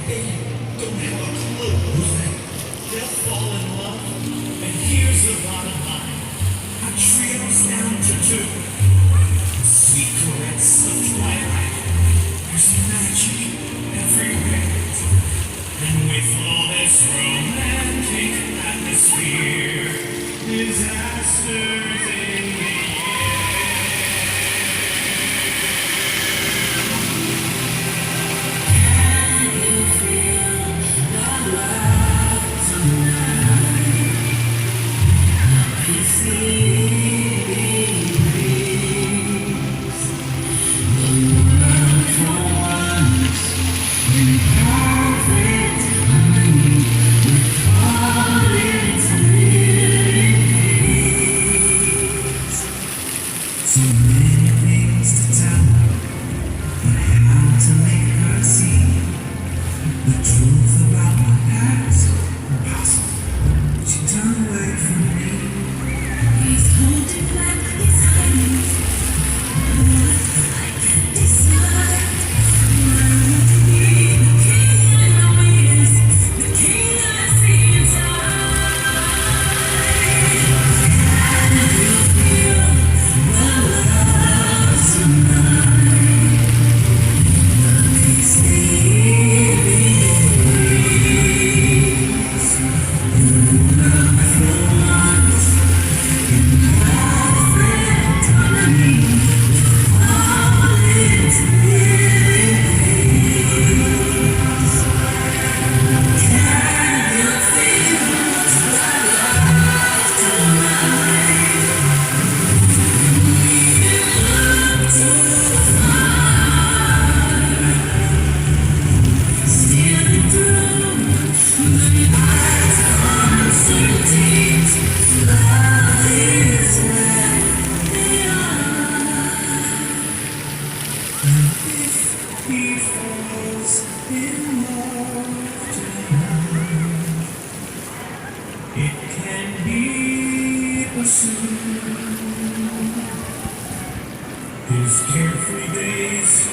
They don't have a clue. They'll fall in love, and here's the bottom line. A trio's down to two. Sweet caress of twilight. There's magic everywhere. And with all this romantic atmosphere, disasters in the so many things to tell her, but how to make her see the truth about my past? Impossible. She turned away from me. He's holding back his hands. I can't decide. The king in the wings, the king I see inside. And you feel the love tonight. These living ways. Love for once in perfect harmony. All into can you feel the love tonight? Look to the fire, stealing through the eyes of uncertainties. Love is where they are. And if he falls in love tonight, it can be pursued. His carefree days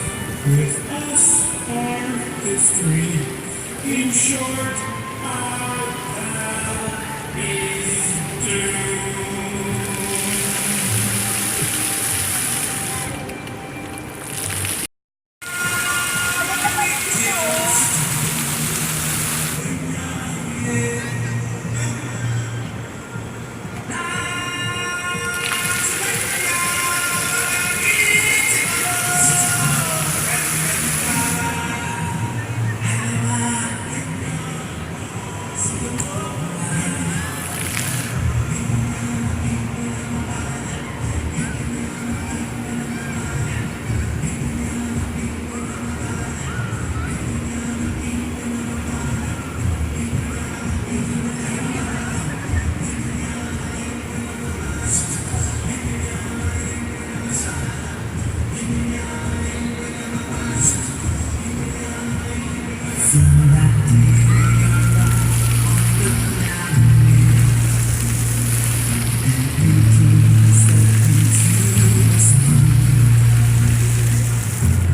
with us are history. In short, our path is doomed. From that day,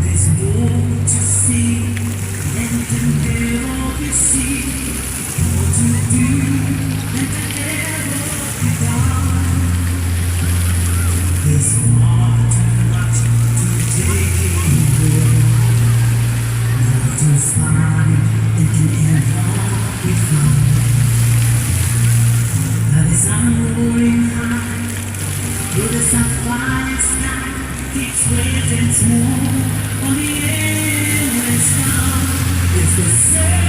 there's more to see than to never be seen, more to do than to ever be done. There's far too much to take in, more to find than can ever be found. But as I'm roaring high through the sapphire sky, keeps waiting small on the endless sky. It's the same.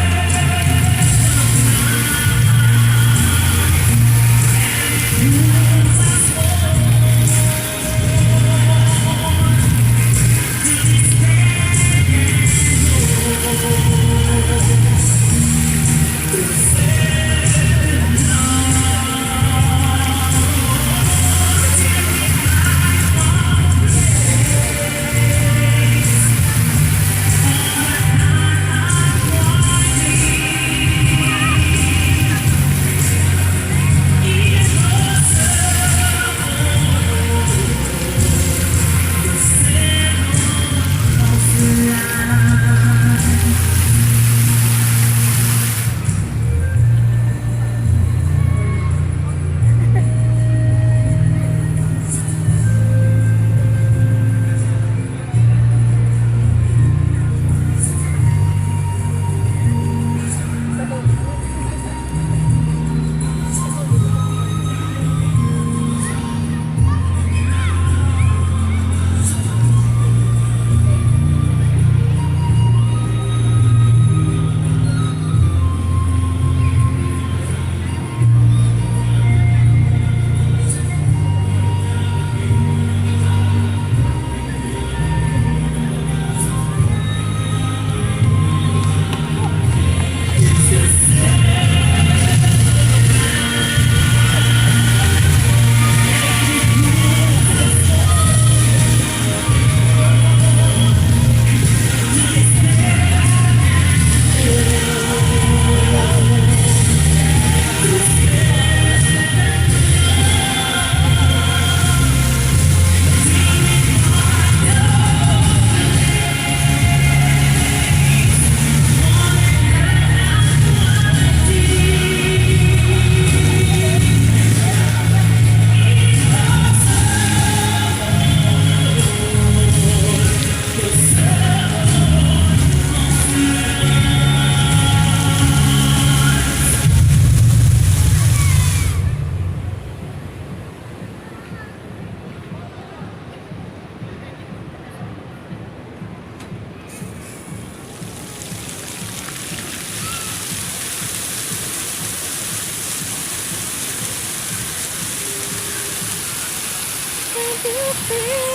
you feel